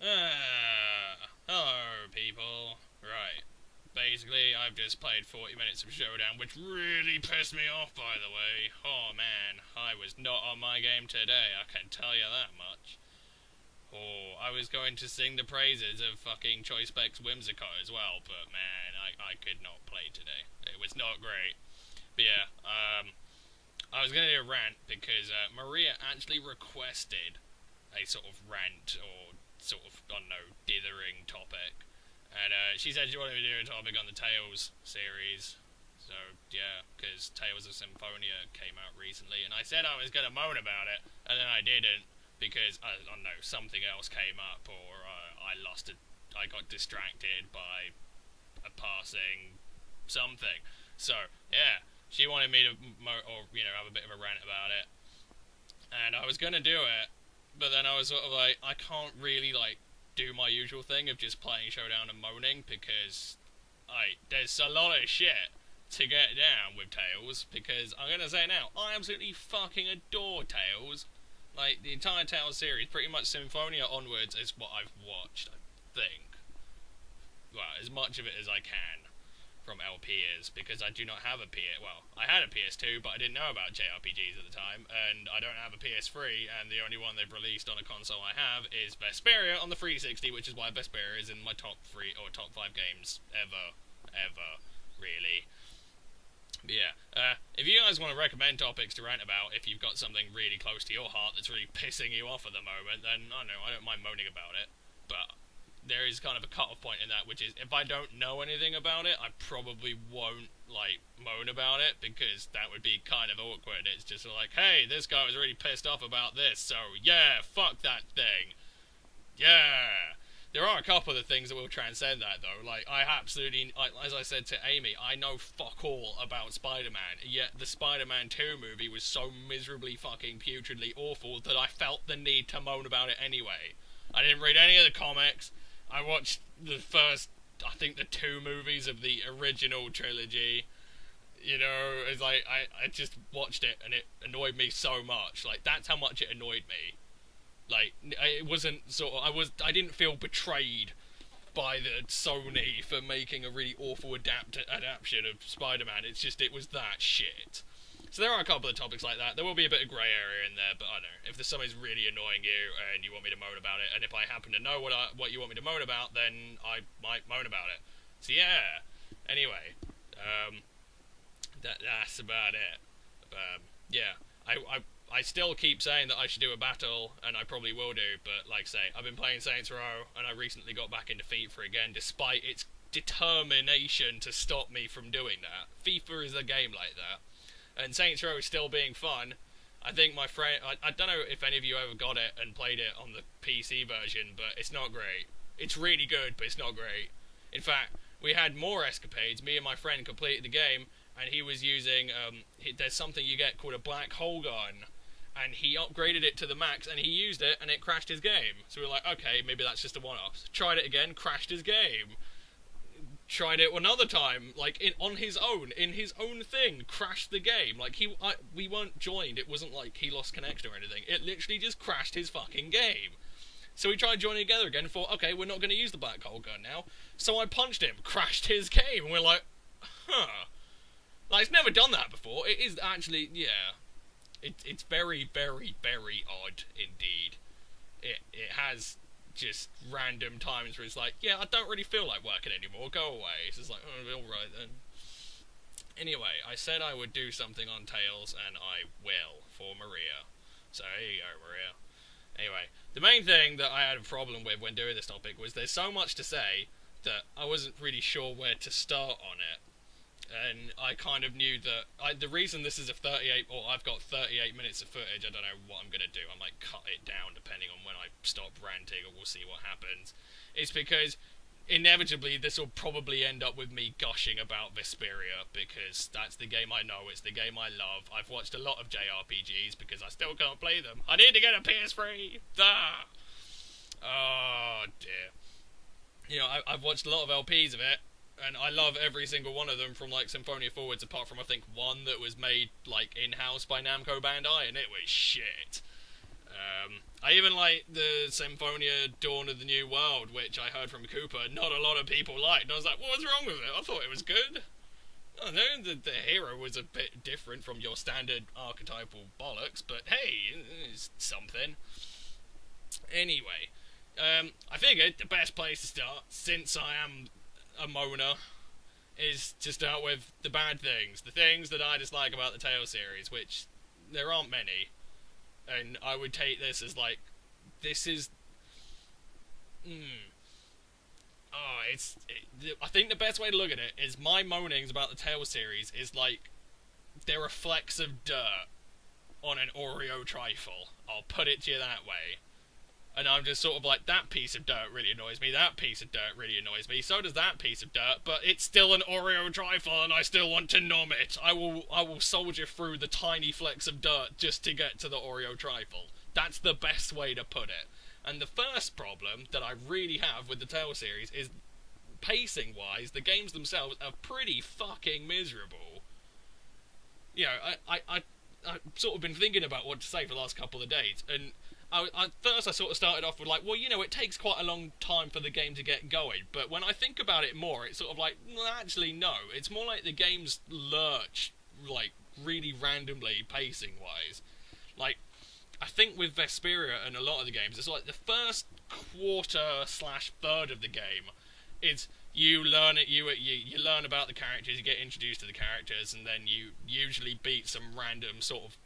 Hello, people. Right. Basically, I've just played 40 minutes of Showdown, which really pissed me off, by the way. Oh, man. I was not on my game today, I can tell you that much. Oh, I was going to sing the praises of fucking Choice Specs Whimsicott as well, but man, I could not play today. It was not great. But yeah, I was going to do a rant because Maria actually requested a sort of rant or sort of, I don't know, dithering topic. And she said she wanted me to do a topic on the Tales series. So, yeah, because Tales of Symphonia came out recently, and I said I was going to moan about it, and then I didn't, because, I don't know, something else came up, or I got distracted by a passing something. So, yeah, she wanted me to, have a bit of a rant about it, and I was going to do it, but then I was sort of like, I can't really, do my usual thing of just playing Showdown and moaning, because, there's a lot of shit to get down with Tales, because I'm gonna say now, I absolutely fucking adore Tales. Like, the entire Tales series, pretty much Symphonia onwards, is what I've watched, I think. Well, as much of it as I can from LPs, because I do not have a PS. Well, I had a PS2, but I didn't know about JRPGs at the time, and I don't have a PS3, and the only one they've released on a console I have is Vesperia on the 360, which is why Vesperia is in my top 3 or top 5 games ever, really. But yeah, if you guys want to recommend topics to rant about, if you've got something really close to your heart that's really pissing you off at the moment, then I don't mind moaning about it, but there is kind of a cut-off point in that, which is, if I don't know anything about it, I probably won't, moan about it, because that would be kind of awkward. It's just like, hey, this guy was really pissed off about this, so yeah, fuck that thing. Yeah. There are a couple of things that will transcend that, though. As I said to Amy, I know fuck all about Spider-Man, yet the Spider-Man 2 movie was so miserably fucking putridly awful that I felt the need to moan about it anyway. I didn't read any of the comics. I watched the first, I think, the 2 movies of the original trilogy. You know, it's like, I just watched it, and it annoyed me so much. That's how much it annoyed me. It wasn't I didn't feel betrayed by the Sony for making a really awful adaptation of Spider-Man. It's just, it was that shit. So there are a couple of topics like that. There will be a bit of grey area in there, but I don't know. If there's something's really annoying you and you want me to moan about it, and if I happen to know what you want me to moan about, then I might moan about it. So yeah. Anyway, that's about it. Yeah, I still keep saying that I should do a battle, and I probably will do, but like I say, I've been playing Saints Row, and I recently got back into FIFA again, despite its determination to stop me from doing that. FIFA is a game like that. And Saints Row is still being fun. I think my friend, I don't know if any of you ever got it and played it on the PC version, but it's not great. It's really good, but it's not great. In fact, we had more escapades. Me and my friend completed the game, and he was using, there's something you get called a black hole gun, and he upgraded it to the max, and he used it, and it crashed his game. So we were like, okay, maybe that's just a one-off. Tried it again, crashed his game. Tried it another time, on his own, in his own thing, crashed the game. We weren't joined, it wasn't like he lost connection or anything. It literally just crashed his fucking game. So we tried joining together again and thought, okay, we're not going to use the black hole gun now. So I punched him, crashed his game, and we're like, huh. It's never done that before. It is actually, yeah. It's very, very, very odd indeed. It has just random times where it's like, yeah, I don't really feel like working anymore, go away. It's just like, oh, alright then. Anyway, I said I would do something on Tales, and I will, for Maria. So here you go, Maria. Anyway, the main thing that I had a problem with when doing this topic was there's so much to say that I wasn't really sure where to start on it. And I kind of knew that the reason this is I've got 38 minutes of footage, I don't know what I'm going to do, I might cut it down depending on when I stop ranting, or we'll see what happens. It's because inevitably this will probably end up with me gushing about Vesperia, because that's the game I know, it's the game I love. I've watched a lot of JRPGs because I still can't play them. I need to get a PS3! Ah! Oh dear. You know, I've watched a lot of LPs of it, and I love every single one of them from Symphonia forwards, apart from I think one that was made in-house by Namco Bandai, and it was shit. I even like the Symphonia Dawn of the New World, which I heard from Cooper not a lot of people liked. And I was like, what's wrong with it? I thought it was good. I know the hero was a bit different from your standard archetypal bollocks, but hey, it's something. Anyway, I figured the best place to start, since I am a moaner, is to start with the bad things. The things that I dislike about the Tales series, which there aren't many. And I would take this as like, this is... I think the best way to look at it is my moanings about the Tales series is like, they're a flecks of dirt on an Oreo trifle. I'll put it to you that way. And I'm just sort of like, that piece of dirt really annoys me, that piece of dirt really annoys me, so does that piece of dirt, but it's still an Oreo trifle and I still want to nom it. I will soldier through the tiny flecks of dirt just to get to the Oreo trifle. That's the best way to put it. And the first problem that I really have with the Tales series is, pacing-wise, the games themselves are pretty fucking miserable. You know, I've sort of been thinking about what to say for the last couple of days, and first I sort of started off with like, well, you know, it takes quite a long time for the game to get going, but when I think about it more, it's sort of like, well, actually, no. It's more like the games lurch, like, really randomly, pacing-wise. Like, I think with Vesperia and a lot of the games, it's like the first quarter/third of the game is you learn it, you learn about the characters, you get introduced to the characters, and then you usually beat some random sort of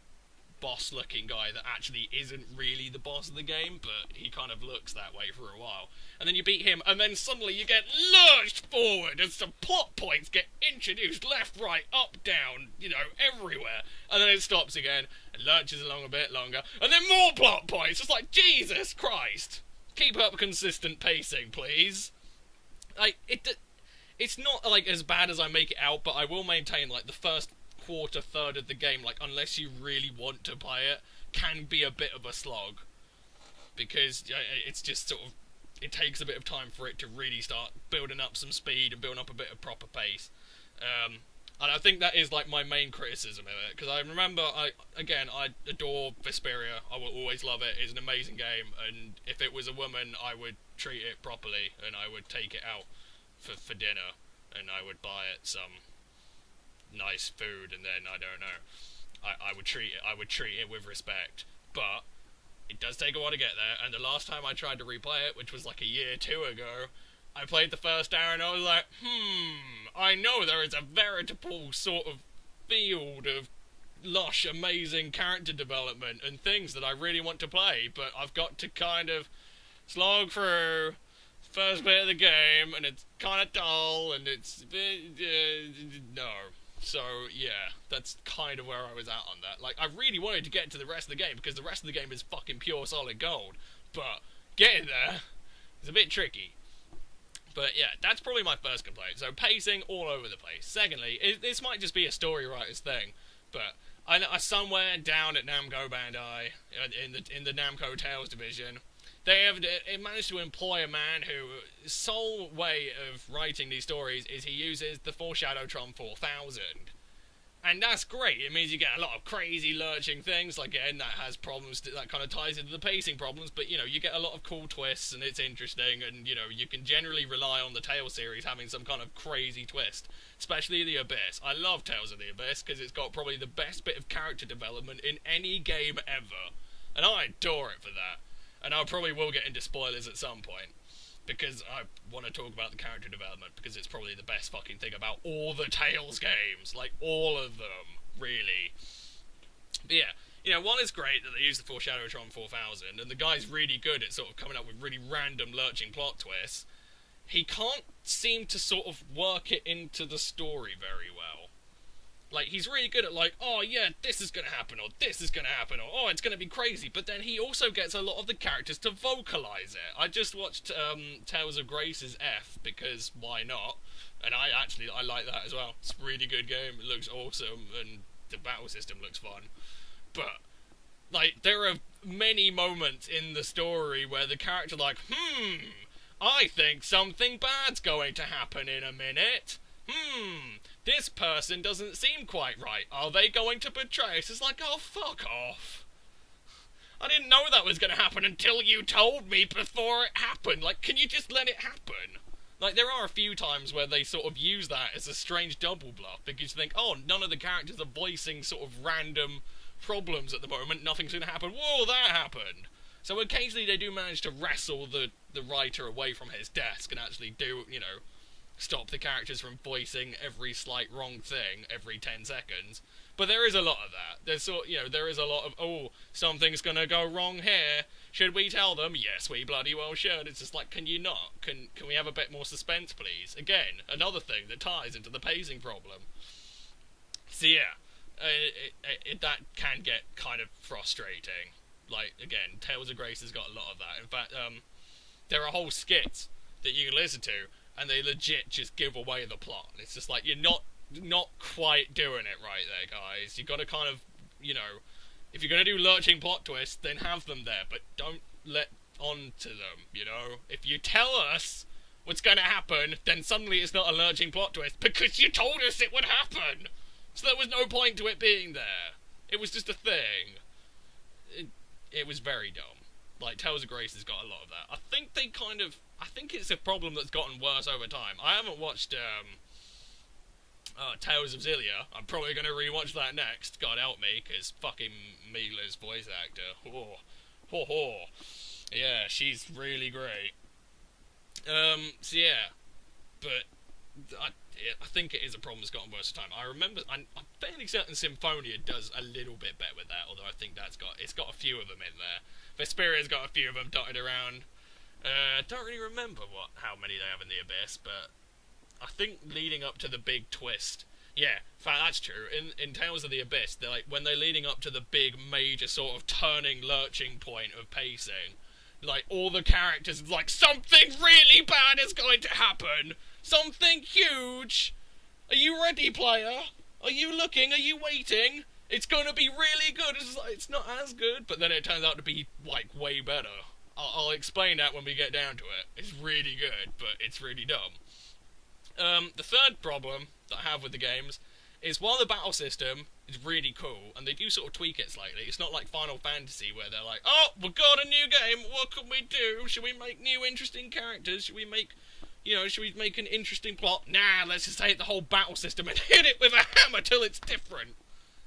boss-looking guy that actually isn't really the boss of the game, but he kind of looks that way for a while. And then you beat him, and then suddenly you get lurched forward as some plot points get introduced left, right, up, down, you know, everywhere. And then it stops again, and lurches along a bit longer, and then more plot points. It's like, Jesus Christ! Keep up consistent pacing, please. Like, it's not, like, as bad as I make it out, but I will maintain, like, the first third of the game, like, unless you really want to play it, can be a bit of a slog. Because it's just sort of, it takes a bit of time for it to really start building up some speed and building up a bit of proper pace. And I think that is, like, my main criticism of it. Because I remember, I adore Vesperia. I will always love it. It's an amazing game. And if it was a woman, I would treat it properly. And I would take it out for dinner. And I would buy it some nice food, and then I don't know, I would treat it with respect, but it does take a while to get there. And the last time I tried to replay it, which was like a year or two ago, I played the first hour and I was like, I know there is a veritable sort of field of lush, amazing character development and things that I really want to play, but I've got to kind of slog through first bit of the game, and it's kind of dull, and it's no. So, yeah, that's kind of where I was at on that. Like, I really wanted to get to the rest of the game, because the rest of the game is fucking pure solid gold. But getting there is a bit tricky. But, yeah, that's probably my first complaint. So, pacing all over the place. Secondly, this might just be a story writer's thing, but I somewhere down at Namco Bandai, in the Namco Tales division, they have managed to employ a man whose sole way of writing these stories is he uses the Foreshadowtron 4000. And that's great. It means you get a lot of crazy lurching things. Like, again, that has problems that kind of ties into the pacing problems. But, you know, you get a lot of cool twists, and it's interesting. And, you know, you can generally rely on the Tales series having some kind of crazy twist. Especially the Abyss. I love Tales of the Abyss because it's got probably the best bit of character development in any game ever. And I adore it for that. And I probably will get into spoilers at some point, because I want to talk about the character development, because it's probably the best fucking thing about all the Tales games. Like, all of them, really. But yeah, you know, one is great that they use the Foreshadowtron 4000, and the guy's really good at sort of coming up with really random lurching plot twists. He can't seem to sort of work it into the story very well. Like, he's really good at, like, oh, yeah, this is gonna happen, or this is gonna happen, or, oh, it's gonna be crazy, but then he also gets a lot of the characters to vocalise it. I just watched Tales of Grace's F, because why not? And I like that as well. It's a really good game, it looks awesome, and the battle system looks fun. But, like, there are many moments in the story where the character, like, I think something bad's going to happen in a minute. This person doesn't seem quite right. Are they going to betray us? It's like, oh, fuck off. I didn't know that was going to happen until you told me before it happened. Like, can you just let it happen? Like, there are a few times where they sort of use that as a strange double bluff, because you think, oh, none of the characters are voicing sort of random problems at the moment, nothing's going to happen. Whoa, that happened! So occasionally they do manage to wrestle the writer away from his desk and actually do, you know, stop the characters from voicing every slight wrong thing every 10 seconds. But there is a lot of that. There is a lot of, oh, something's gonna go wrong here. Should we tell them? Yes, we bloody well should. It's just like, can you not? Can we have a bit more suspense, please? Again, another thing that ties into the pacing problem. So yeah, that can get kind of frustrating. Like, again, Tales of Grace has got a lot of that. In fact, there are whole skits that you can listen to, and they legit just give away the plot. It's just like, you're not quite doing it right there, guys. You got to kind of, you know, if you're going to do lurching plot twists, then have them there, but don't let on to them, you know? If you tell us what's going to happen, then suddenly it's not a lurching plot twist, because you told us it would happen! So there was no point to it being there. It was just a thing. It was very dumb. Like, Tales of Grace has got a lot of that. I think it's a problem that's gotten worse over time. I haven't watched, Tales of Xillia. I'm probably going to rewatch that next, God help me, because fucking Mila's voice actor. Oh. Ho ho. Yeah, she's really great. So yeah. But I think it is a problem that's gotten worse with time. I remember, I'm fairly certain Symphonia does a little bit better with that, although I think it's got a few of them in there. Vesperia's got a few of them dotted around. Don't really remember how many they have in the Abyss, but I think leading up to the big twist. Yeah, in fact, that's true. In Tales of the Abyss, they're like, when they're leading up to the big, major sort of turning, lurching point of pacing, like, all the characters, like, something really bad is going to happen! Something huge! Are you ready, player? Are you looking? Are you waiting? It's gonna be really good. It's not as good, but then it turns out to be, like, way better. I'll explain that when we get down to it. It's really good, but it's really dumb. The third problem that I have with the games is while the battle system is really cool, and they do sort of tweak it slightly, it's not like Final Fantasy where they're like, oh, we've got a new game, what can we do? Should we make new interesting characters? Should we make an interesting plot? Nah, let's just take the whole battle system and hit it with a hammer till it's different.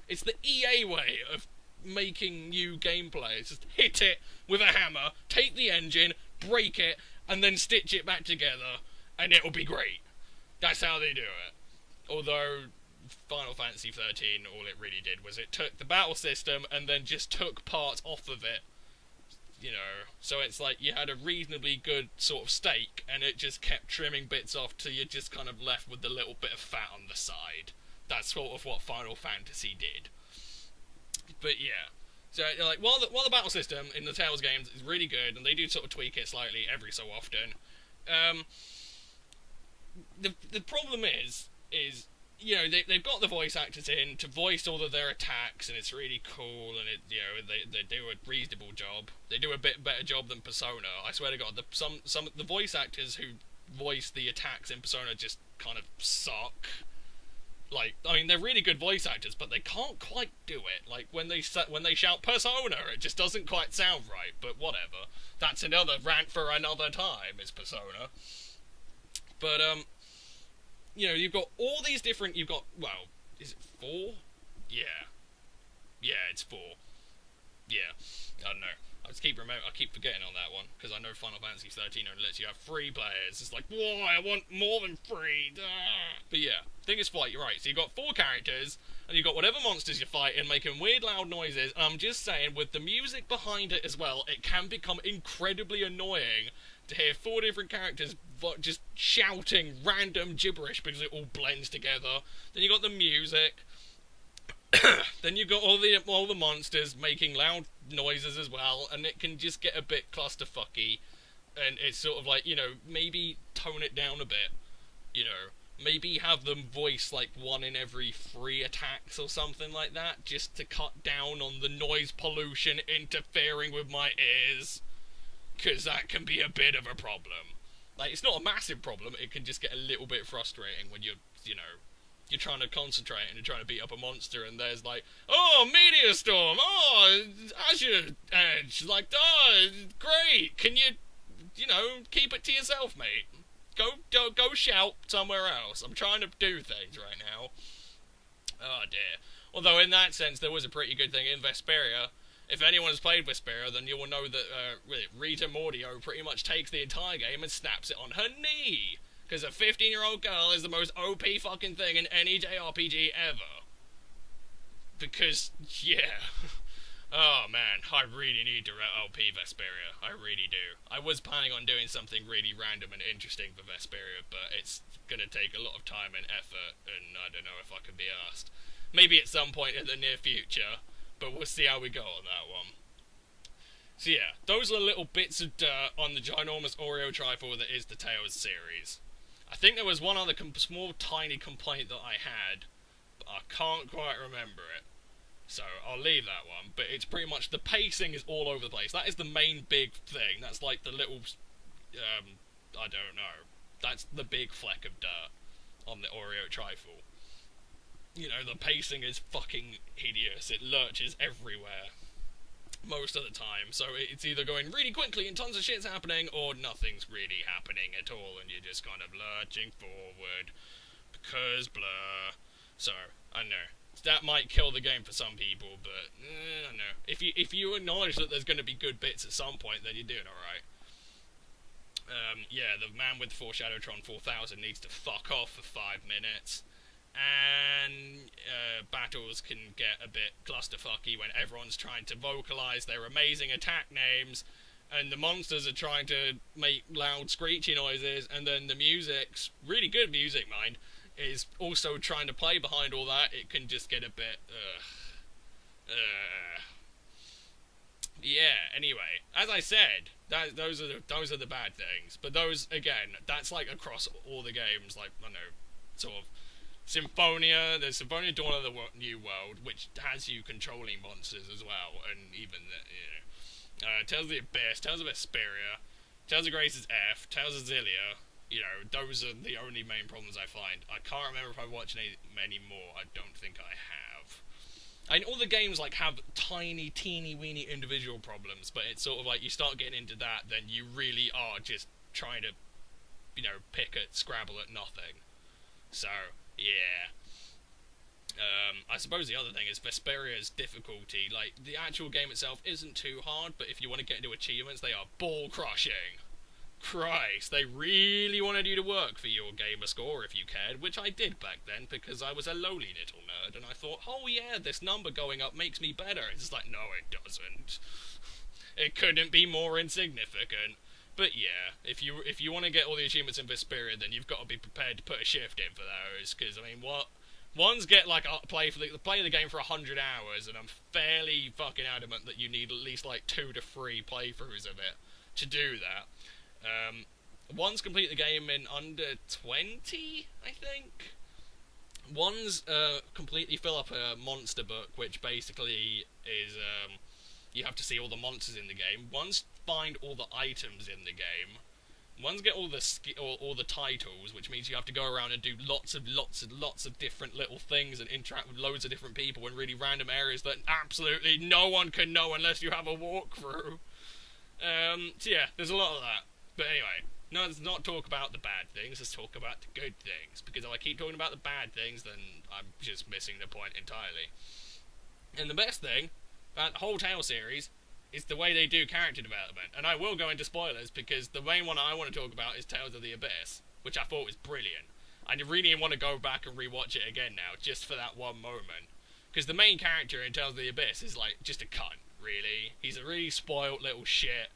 It's the EA way of making new gameplay. It's just hit it with a hammer, take the engine, break it, and then stitch it back together, and it'll be great. That's how they do it. Although Final Fantasy 13, all it really did was it took the battle system and then just took parts off of it. You know, so it's like you had a reasonably good sort of steak, and it just kept trimming bits off till you're just kind of left with the little bit of fat on the side. That's sort of what Final Fantasy did. But yeah, so like while the battle system in the Tales games is really good, and they do sort of tweak it slightly every so often, the problem is you know, they've got the voice actors in to voice all of their attacks, and it's really cool, and they do a reasonable job. They do a bit better job than Persona. I swear to God, some of the voice actors who voice the attacks in Persona just kind of suck. Like, I mean, they're really good voice actors, but they can't quite do it. Like, when they shout Persona, it just doesn't quite sound right, but whatever. That's another rant for another time, is Persona. But, you know, you've got all these different, well, is it 4? Yeah, it's 4. Yeah, I don't know. I keep forgetting on that one, because I know Final Fantasy 13 only lets you have 3 players. It's like, why, I want more than 3. But yeah, thing is fight, you're right. So you've got 4 characters, and you've got whatever monsters you're fighting, making weird loud noises, and I'm just saying, with the music behind it as well, it can become incredibly annoying to hear 4 different characters just shouting random gibberish because it all blends together. Then you got the music. Then you got all the monsters making loud noises as well, and it can just get a bit clusterfucky. And it's sort of like, you know, maybe tone it down a bit. You know, maybe have them voice like 1 in every 3 attacks or something like that, just to cut down on the noise pollution interfering with my ears. Because that can be a bit of a problem. Like, it's not a massive problem, it can just get a little bit frustrating when you're, you know, you're trying to concentrate and you're trying to beat up a monster, and there's like, oh, meteor storm, oh, azure edge, like, oh, great, can you keep it to yourself, mate. Go shout somewhere else. I'm trying to do things right now. Oh dear. Although in that sense, there was a pretty good thing in Vesperia. If anyone has played Vesperia, then you will know that Rita Mordio pretty much takes the entire game and snaps it on her knee. Because a 15-year-old girl is the most OP fucking thing in any JRPG ever. Because, yeah. Oh man, I really need to LP Vesperia. I really do. I was planning on doing something really random and interesting for Vesperia, but it's gonna take a lot of time and effort, and I don't know if I can be asked. Maybe at some point in the near future, but we'll see how we go on that one. So yeah, those are little bits of dirt on the ginormous Oreo trifle that is the Tales series. I think there was one other small tiny complaint that I had, but I can't quite remember it. So I'll leave that one, but it's pretty much the pacing is all over the place. That is the main big thing. That's like the little, I don't know. That's the big fleck of dirt on the Oreo trifle. You know, the pacing is fucking hideous. It lurches everywhere most of the time. So it's either going really quickly and tons of shit's happening, or nothing's really happening at all, and you're just kind of lurching forward because blah. So I know. That might kill the game for some people, but I don't know. If you acknowledge that there's going to be good bits at some point, then you're doing alright. Yeah, the man with Foreshadowtron 4000 needs to fuck off for 5 minutes. And battles can get a bit clusterfucky when everyone's trying to vocalise their amazing attack names, and the monsters are trying to make loud screechy noises, and then the music's really good music, mind, is also trying to play behind all that. It can just get a bit, yeah, anyway, as I said, those are the bad things, but those, again, that's like across all the games, like, I don't know, sort of, Symphonia, there's Symphonia Dawn of the New World, which has you controlling monsters as well, and even, Tales of the Abyss, Tales of Vesperia, Tales of Grace's F, Tales of Xillia. You know, those are the only main problems I find. I can't remember if I've watched many more. I don't think I have. And all the games, like, have tiny, teeny-weeny individual problems, but it's sort of like you start getting into that, then you really are just trying to, pick at Scrabble at nothing. So, yeah. I suppose the other thing is Vesperia's difficulty. Like, the actual game itself isn't too hard, but if you want to get into achievements, they are ball-crushing. Christ, they really wanted you to work for your gamer score if you cared, which I did back then because I was a lowly little nerd, and I thought, oh yeah, this number going up makes me better. It's like, no it doesn't. It couldn't be more insignificant. But yeah, if you want to get all the achievements in Vesperia, then you've got to be prepared to put a shift in for those, because, I mean, ones get, like, play the game for 100 hours, and I'm fairly fucking adamant that you need at least, like, 2 to 3 playthroughs of it to do that. One's complete the game in under 20, I think. One's completely fill up a monster book, which basically is you have to see all the monsters in the game. One's find all the items in the game. One's get all the titles, which means you have to go around and do lots of different little things and interact with loads of different people in really random areas that absolutely no one can know unless you have a walkthrough. So yeah, there's a lot of that. But anyway, no, let's not talk about the bad things, let's talk about the good things. Because if I keep talking about the bad things, then I'm just missing the point entirely. And the best thing about the whole Tale series is the way they do character development. And I will go into spoilers, because the main one I want to talk about is Tales of the Abyss, which I thought was brilliant. I really want to go back and rewatch it again now, just for that one moment. Because the main character in Tales of the Abyss is, like, just a cunt, really. He's a really spoiled little shit.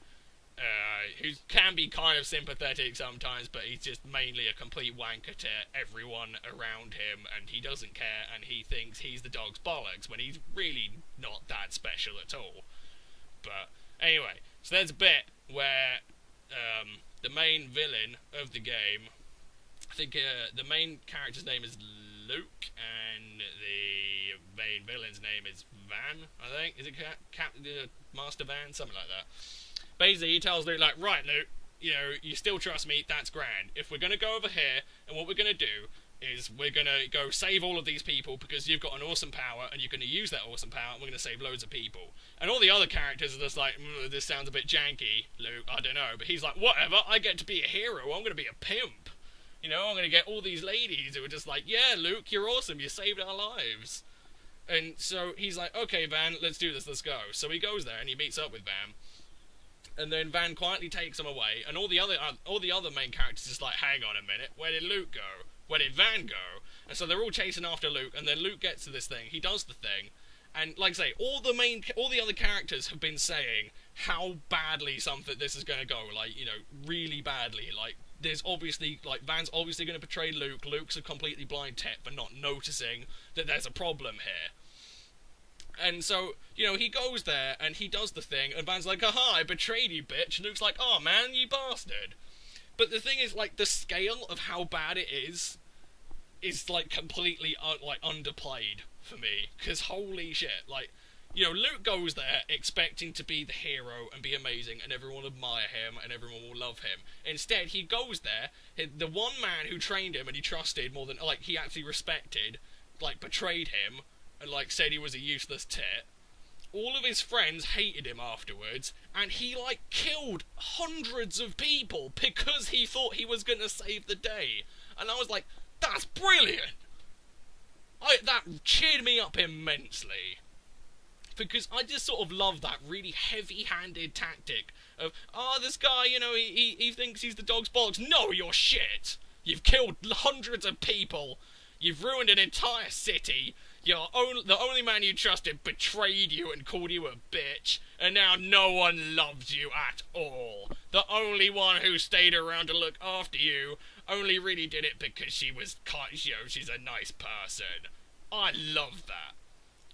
Who can be kind of sympathetic sometimes, but he's just mainly a complete wanker to everyone around him, and he doesn't care, and he thinks he's the dog's bollocks, when he's really not that special at all. But, anyway, so there's a bit where, the main villain of the game, I think, the main character's name is Luke, and the main villain's name is Van, I think. Is it Master Van? Something like that. Basically, he tells Luke, like, right, Luke, you still trust me, that's grand. If we're going to go over here, and what we're going to do is we're going to go save all of these people because you've got an awesome power and you're going to use that awesome power and we're going to save loads of people. And all the other characters are just like, this sounds a bit janky, Luke, I don't know. But he's like, whatever, I get to be a hero, I'm going to be a pimp. You know, I'm going to get all these ladies who are just like, yeah, Luke, you're awesome, you saved our lives. And so he's like, okay, Van, let's do this, let's go. So he goes there and he meets up with Van. And then Van quietly takes him away, and all the other main characters just like, hang on a minute, where did Luke go? Where did Van go? And so they're all chasing after Luke, and then Luke gets to this thing, he does the thing, and like I say, all the other characters have been saying how badly this is going to go, like, you know, really badly. Like, there's obviously, like, Van's obviously going to betray Luke, Luke's a completely blind tit for not noticing that there's a problem here. And so, you know, he goes there, and he does the thing, and Van's like, haha, I betrayed you, bitch. And Luke's like, oh, man, you bastard. But the thing is, like, the scale of how bad it is, like, completely, underplayed for me. Because, holy shit, like, you know, Luke goes there expecting to be the hero and be amazing, and everyone will admire him, and everyone will love him. Instead, he goes there, the one man who trained him and he trusted more than, like, he actually respected, like, betrayed him, and, like, said he was a useless tit. All of his friends hated him afterwards, and he, like, killed hundreds of people because he thought he was gonna save the day. And I was like, that's brilliant! That cheered me up immensely. Because I just sort of love that really heavy-handed tactic of, this guy, you know, he thinks he's the dog's bollocks. No, you're shit! You've killed hundreds of people. You've ruined an entire city. The only man you trusted betrayed you and called you a bitch, and now no one loves you at all. The only one who stayed around to look after you only really did it because she was, you know, she's a nice person. I love that.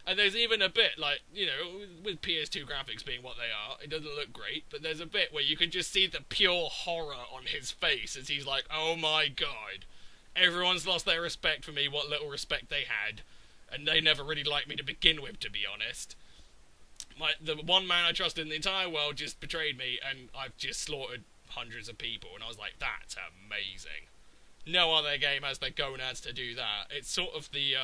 And there's even a bit, like, you know, with PS2 graphics being what they are, it doesn't look great, but there's a bit where you can just see the pure horror on his face as he's like, oh my god, everyone's lost their respect for me, what little respect they had. And they never really liked me to begin with, to be honest. The one man I trusted in the entire world just betrayed me, and I've just slaughtered hundreds of people. And I was like, that's amazing. No other game has the gonads to do that. It's sort of the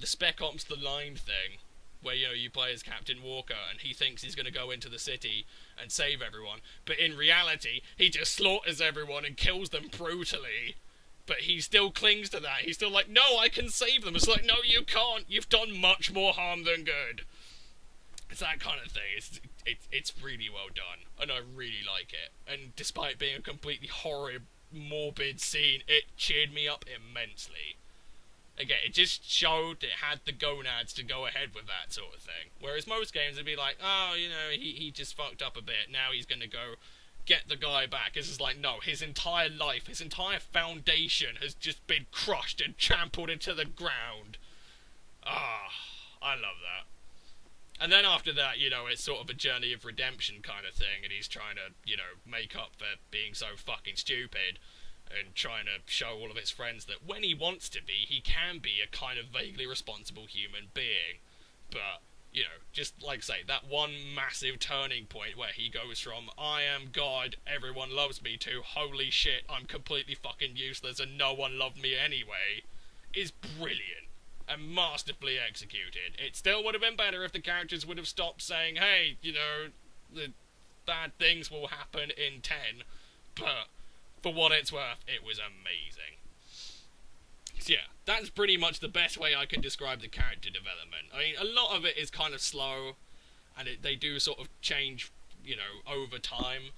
Spec Ops The Line thing, where, you know, you play as Captain Walker, and he thinks he's going to go into the city and save everyone. But in reality, he just slaughters everyone and kills them brutally. But he still clings to that. He's still like, no, I can save them. It's like, no, you can't. You've done much more harm than good. It's that kind of thing. It's really well done, and I really like it. And despite being a completely horrid, morbid scene, it cheered me up immensely. Again, it just showed it had the gonads to go ahead with that sort of thing. Whereas most games would be like, oh, you know, he just fucked up a bit. Now he's going to go get the guy back. This is like, no, his entire life, his entire foundation has just been crushed and trampled into the ground. I love that. And then after that, you know, it's sort of a journey of redemption kind of thing, and he's trying to, you know, make up for being so fucking stupid, and trying to show all of his friends that when he wants to be, he can be a kind of vaguely responsible human being. But, you know, just like I say, that one massive turning point where he goes from, I am God, everyone loves me, to, holy shit, I'm completely fucking useless and no one loved me anyway, is brilliant and masterfully executed. It still would have been better if the characters would have stopped saying, hey, you know, the bad things will happen in 10, but for what it's worth, it was amazing. So yeah, that's pretty much the best way I can describe the character development. I mean, a lot of it is kind of slow, and they do sort of change, you know, over time,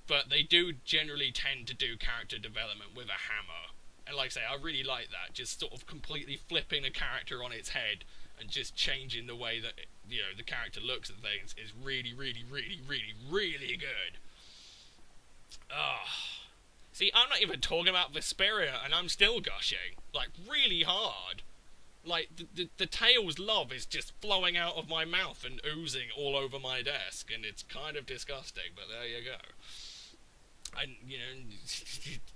but they do generally tend to do character development with a hammer. And like I say, I really like that, just sort of completely flipping a character on its head, and just changing the way that, you know, the character looks at things is really, really, really, really, really good. See, I'm not even talking about Vesperia, and I'm still gushing. Like, really hard. Like, the Tails love is just flowing out of my mouth and oozing all over my desk, and it's kind of disgusting, but there you go. And, you know,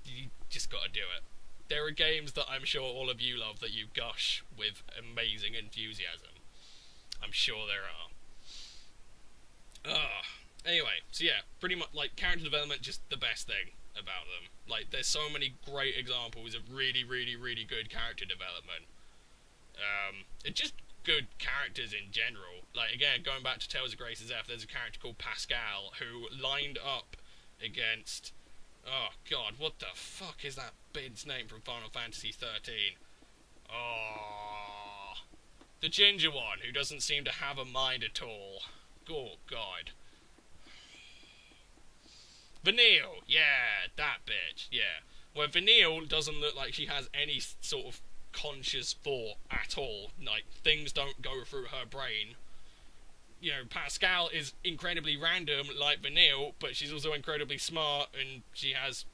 you just gotta do it. There are games that I'm sure all of you love that you gush with amazing enthusiasm. I'm sure there are. Anyway, so yeah, pretty much, like, character development, just the best thing. about them. Like, there's so many great examples of really, really, really good character development. It's just good characters in general. Like, again, going back to Tales of Grace's F, there's a character called Pascal who lined up against... Oh, God, what the fuck is that bit's name from Final Fantasy 13? Oh... The ginger one, who doesn't seem to have a mind at all. Oh, God. Vanille! Yeah, that bitch, yeah. Where Vanille doesn't look like she has any sort of conscious thought at all. Like, things don't go through her brain. You know, Pascal is incredibly random, like Vanille, but she's also incredibly smart, and she has,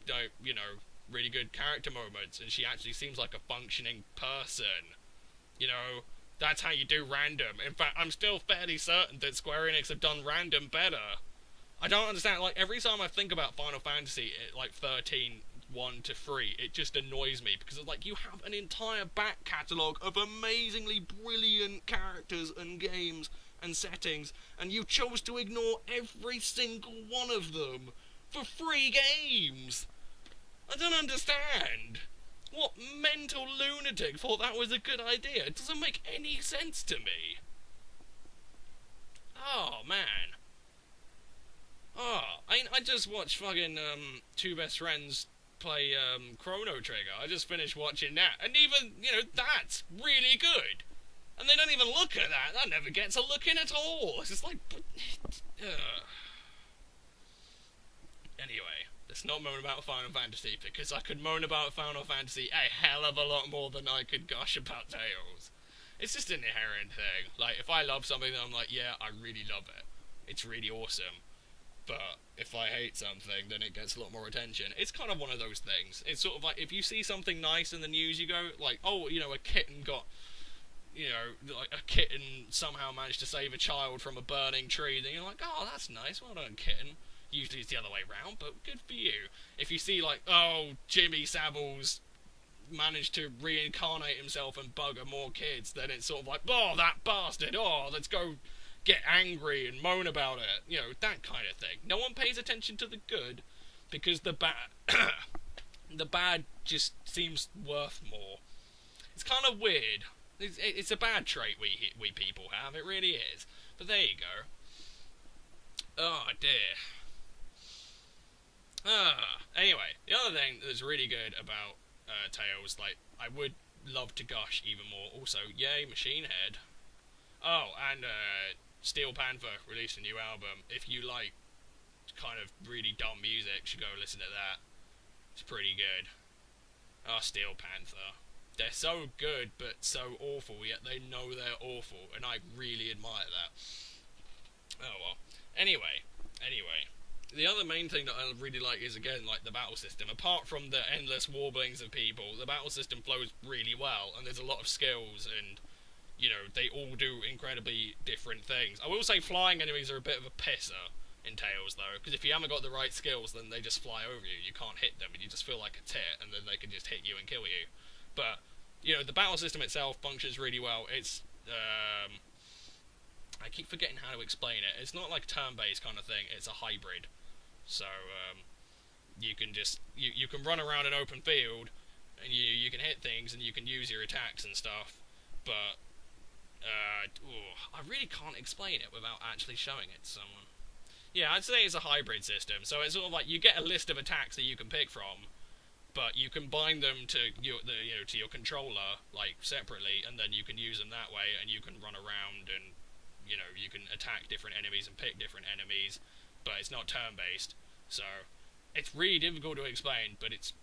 you know, really good character moments, and she actually seems like a functioning person. You know, that's how you do random. In fact, I'm still fairly certain that Square Enix have done random better. I don't understand, like, every time I think about Final Fantasy, like, 13, 1 to 3, it just annoys me, because it's like, you have an entire back catalogue of amazingly brilliant characters and games and settings, and you chose to ignore every single one of them for 3 games. I don't understand. What mental lunatic thought that was a good idea? It doesn't make any sense to me. Oh, man. Oh, I just watched fucking, two best friends play, Chrono Trigger. I just finished watching that, and even, you know, that's really good. And they don't even look at that. That never gets a look in at all. It's just like... Anyway, let's not moan about Final Fantasy, because I could moan about Final Fantasy a hell of a lot more than I could gush about Tales. It's just an inherent thing. Like, if I love something, then I'm like, yeah, I really love it. It's really awesome. But if I hate something, then it gets a lot more attention. It's kind of one of those things. It's sort of like, if you see something nice in the news, you go, like, oh, you know, a kitten got... You know, like a kitten somehow managed to save a child from a burning tree, then you're like, oh, that's nice, well done, kitten. Usually it's the other way round, but good for you. If you see, like, oh, Jimmy Savile's managed to reincarnate himself and bugger more kids, then it's sort of like, oh, that bastard, oh, let's go get angry and moan about it. You know, that kind of thing. No one pays attention to the good, because the bad just seems worth more. It's kind of weird. It's a bad trait we people have, it really is. But there you go. Oh, dear. Anyway, the other thing that's really good about Tales, like, I would love to gush even more. Also, yay, Machine Head. Oh, and Steel Panther released a new album. If you like kind of really dumb music, you should go listen to that. It's pretty good. Oh, Steel Panther. They're so good, but so awful, yet they know they're awful, and I really admire that. Oh, well. Anyway. The other main thing that I really like is, again, like, the battle system. Apart from the endless warblings of people, the battle system flows really well, and there's a lot of skills, and, you know, they all do incredibly different things. I will say flying enemies are a bit of a pisser in Tales, though, because if you haven't got the right skills, then they just fly over you. You can't hit them, and you just feel like a tit, and then they can just hit you and kill you. But, you know, the battle system itself functions really well. It's, I keep forgetting how to explain it. It's not like a turn-based kind of thing, it's a hybrid. So, you can just, you can run around an open field, and you can hit things, and you can use your attacks and stuff, but, I really can't explain it without actually showing it to someone. Yeah, I'd say it's a hybrid system, so it's sort of like, you get a list of attacks that you can pick from, but you can bind them to to your controller, like, separately, and then you can use them that way, and you can run around, and, you know, you can attack different enemies and pick different enemies, but it's not turn-based, so it's really difficult to explain, but it's...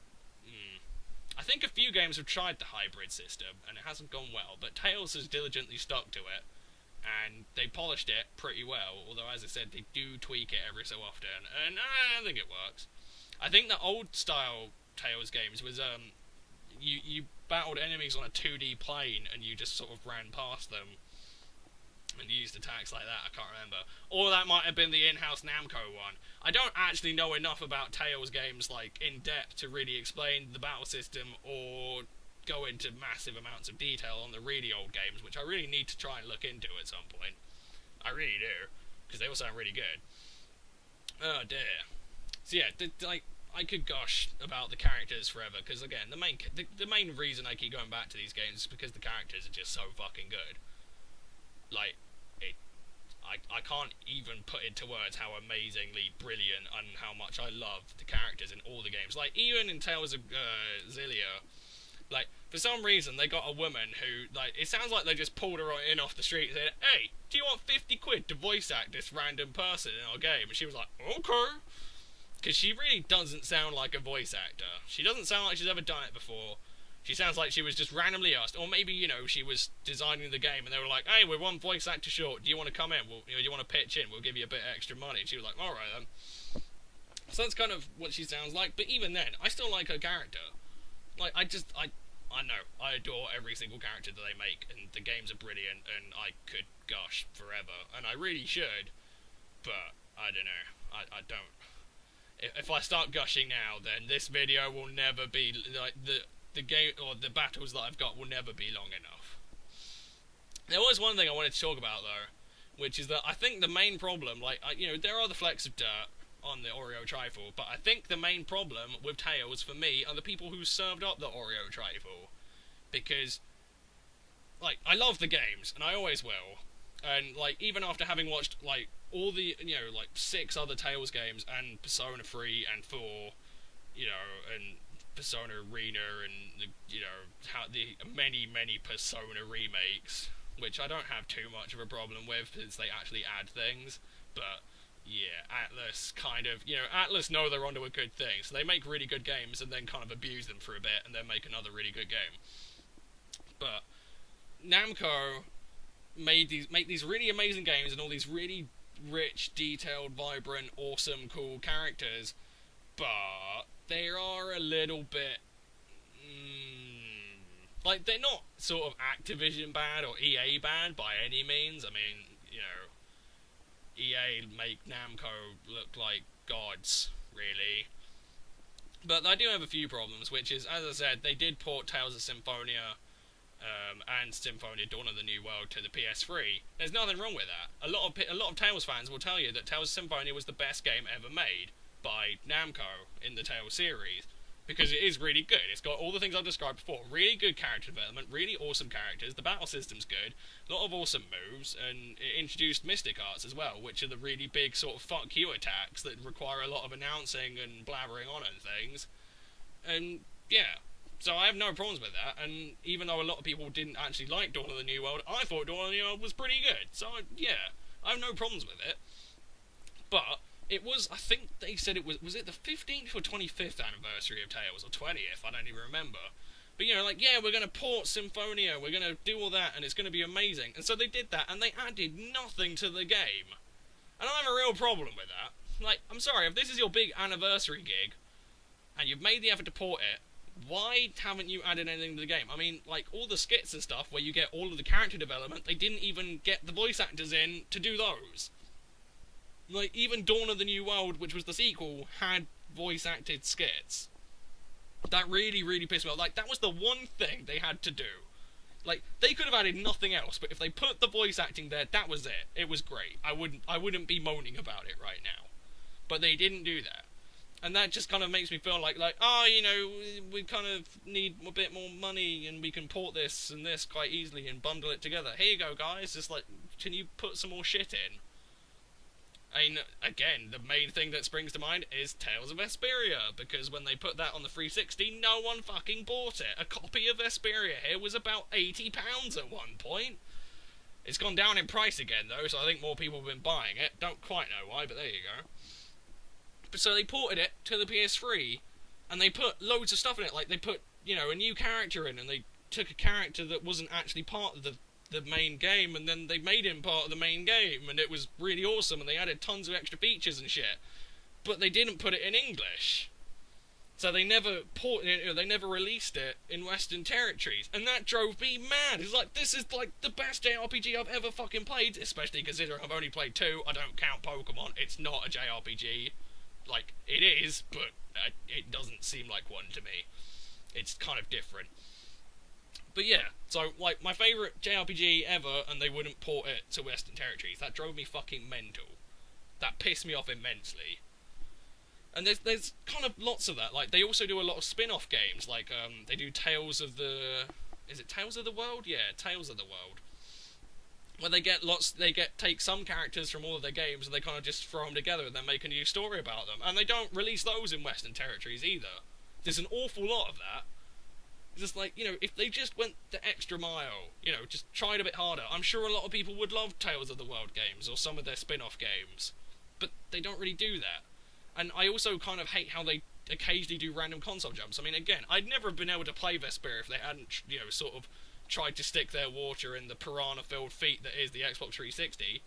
I think a few games have tried the hybrid system, and it hasn't gone well, but Tales has diligently stuck to it, and they polished it pretty well, although, as I said, they do tweak it every so often, and I think it works. I think the old-style Tales games was, you battled enemies on a 2D plane, and you just sort of ran past them, and used attacks like that, I can't remember. Or that might have been the in-house Namco one. I don't actually know enough about Tales games, like, in depth to really explain the battle system, or go into massive amounts of detail on the really old games, which I really need to try and look into at some point. I really do, because they all sound really good. Oh dear. So yeah, like, I could gush about the characters forever, because again, the main reason I keep going back to these games is because the characters are just so fucking good. Like, I can't even put into words how amazingly brilliant and how much I love the characters in all the games. Like, even in Tales of Xillia, like, for some reason they got a woman who, like, it sounds like they just pulled her in off the street and said, "Hey, do you want 50 quid to voice act this random person in our game?" And she was like, "Okay." Because she really doesn't sound like a voice actor. She doesn't sound like she's ever done it before. She sounds like she was just randomly asked, or maybe, you know, she was designing the game and they were like, "Hey, we're one voice actor short. Do you want to come in? Do you want to pitch in? We'll give you a bit extra money." And she was like, "Alright then." So that's kind of what she sounds like. But even then, I still like her character. Like, I know, I adore every single character that they make, and the games are brilliant, and I could gush forever, and I really should, but I don't know. I don't. If I start gushing now, then this video will never be, like, the game, or the battles that I've got will never be long enough. There was one thing I wanted to talk about, though, which is that I think the main problem, like, you know, there are the flecks of dirt on the Oreo trifle, but I think the main problem with Tales, for me, are the people who served up the Oreo trifle. Because, like, I love the games, and I always will. And, like, even after having watched, like, all the, you know, like, 6 other Tales games, and Persona 3 and 4, you know, and Persona Arena, and, you know, how the many Persona remakes, which I don't have too much of a problem with, since they actually add things, but, yeah, Atlus kind of, you know, Atlus know they're onto a good thing, so they make really good games, and then kind of abuse them for a bit, and then make another really good game. But Namco make these really amazing games and all these really rich, detailed, vibrant, awesome, cool characters, but they are a little bit like, they're not sort of Activision bad or EA bad by any means. I mean, you know, EA make Namco look like gods, really. But I do have a few problems, which is, as I said, they did port Tales of Symphonia and Symphonia Dawn of the New World to the PS3. There's nothing wrong with that. A lot of Tales fans will tell you that Tales of Symphonia was the best game ever made by Namco in the Tales series, because it is really good. It's got all the things I've described before. Really good character development, really awesome characters, the battle system's good, a lot of awesome moves, and it introduced Mystic Arts as well, which are the really big sort of fuck you attacks that require a lot of announcing and blabbering on and things. And, yeah. So I have no problems with that, and even though a lot of people didn't actually like Dawn of the New World, I thought Dawn of the New World was pretty good. So, yeah, I have no problems with it. But it was, I think they said it was it the 15th or 25th anniversary of Tales, or 20th, I don't even remember. But, you know, like, yeah, we're going to port Symphonia, we're going to do all that, and it's going to be amazing. And so they did that, and they added nothing to the game. And I have a real problem with that. Like, I'm sorry, if this is your big anniversary gig, and you've made the effort to port it, why haven't you added anything to the game? I mean, like, all the skits and stuff where you get all of the character development, they didn't even get the voice actors in to do those. Like, even Dawn of the New World, which was the sequel, had voice-acted skits. That really pissed me off. Like, that was the one thing they had to do. Like, they could have added nothing else, but if they put the voice acting there, that was it. It was great. I wouldn't be moaning about it right now. But they didn't do that. And that just kind of makes me feel like, oh, you know, we kind of need a bit more money and we can port this and this quite easily and bundle it together. Here you go, guys. Just like, can you put some more shit in? I mean, again, the main thing that springs to mind is Tales of Vesperia, because when they put that on the 360, no one fucking bought it. A copy of Vesperia here was about £80 at one point. It's gone down in price again, though, so I think more people have been buying it. Don't quite know why, but there you go. So they ported it to the PS3, and they put loads of stuff in it. Like, they put, you know, a new character in, and they took a character that wasn't actually part of the main game, and then they made him part of the main game, and it was really awesome, and they added tons of extra features and shit. But they didn't put it in English. So they never they never released it in Western territories, and that drove me mad. It's like, this is like the best JRPG I've ever fucking played, especially considering I've only played 2. I don't count Pokemon. It's not a JRPG. Like, it is, but it doesn't seem like one to me. It's kind of different. But yeah, so, like, my favourite JRPG ever, and they wouldn't port it to Western territories. That drove me fucking mental. That pissed me off immensely. And there's kind of lots of that. Like, they also do a lot of spin-off games. Like, they do Tales of the... Is it Tales of the World? Yeah, Tales of the World. Where take some characters from all of their games and they kind of just throw them together and then make a new story about them. And they don't release those in Western territories either. There's an awful lot of that. It's just like, you know, if they just went the extra mile, you know, just tried a bit harder, I'm sure a lot of people would love Tales of the World games or some of their spin-off games. But they don't really do that. And I also kind of hate how they occasionally do random console jumps. I mean, again, I'd never have been able to play Vesperia if they hadn't, you know, sort of tried to stick their water in the piranha-filled feet that is the Xbox 360.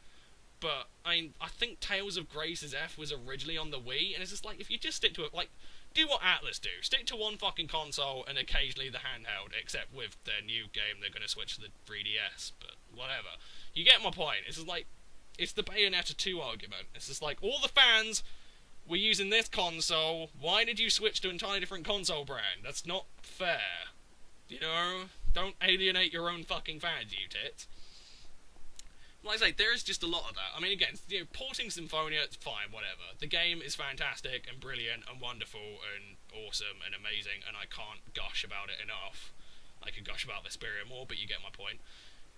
But, I mean, I think Tales of Grace's F was originally on the Wii, and it's just like, if you just stick to it, like, do what Atlas do. Stick to one fucking console and occasionally the handheld, except with their new game, they're going to switch to the 3DS, but whatever. You get my point. It's just like, it's the Bayonetta 2 argument. It's just like, all the fans were using this console, why did you switch to an entirely different console brand? That's not fair. You know? Don't alienate your own fucking fans, you tits. Like I say, there is just a lot of that. I mean, again, you know, porting Symphonia, it's fine, whatever. The game is fantastic and brilliant and wonderful and awesome and amazing, and I can't gush about it enough. I could gush about Vesperia more, but you get my point.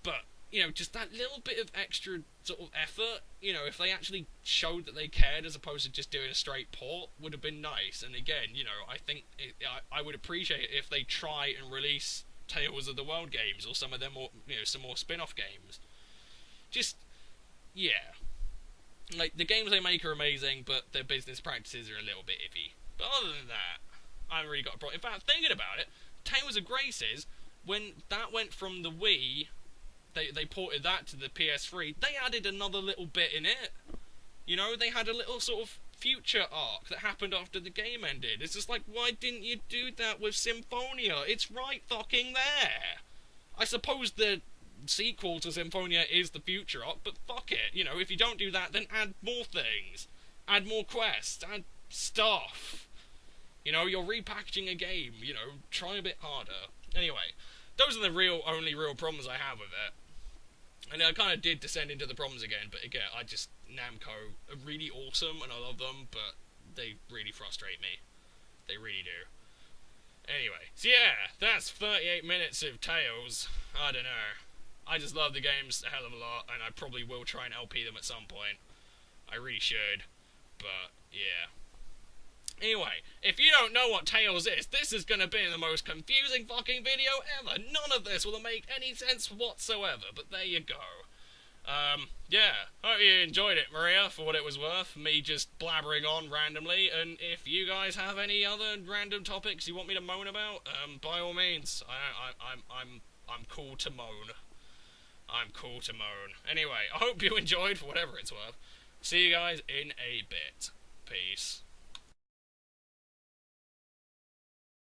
But, you know, just that little bit of extra sort of effort, you know, if they actually showed that they cared as opposed to just doing a straight port, would have been nice. And again, you know, I think I would appreciate it if they try and release Tales of the World games or some of them more, you know, some more spin-off games. Just, yeah. Like, the games they make are amazing, but their business practices are a little bit iffy. But other than that, I haven't really got a problem. In fact, thinking about it, Tales of Graces, when that went from the Wii, they ported that to the PS3, they added another little bit in it. You know, they had a little sort of future arc that happened after the game ended. It's just like, why didn't you do that with Symphonia? It's right fucking there. I suppose the sequel to Symphonia is the future arc, but fuck it. You know, if you don't do that, then add more things. Add more quests. Add stuff. You know, you're repackaging a game. You know, try a bit harder. Anyway, those are the only real problems I have with it. And I kind of did descend into the problems again, but again, Namco are really awesome, and I love them, but they really frustrate me. They really do. Anyway, so yeah, that's 38 minutes of Tales. I don't know. I just love the games a hell of a lot, and I probably will try and LP them at some point. I really should, but yeah. Anyway, if you don't know what Tales is, this is going to be the most confusing fucking video ever. None of this will make any sense whatsoever, but there you go. Yeah, hope you enjoyed it, Maria, for what it was worth, me just blabbering on randomly, and if you guys have any other random topics you want me to moan about, by all means, I'm cool to moan. I'm cool to moan. Anyway, I hope you enjoyed for whatever it's worth. See you guys in a bit. Peace.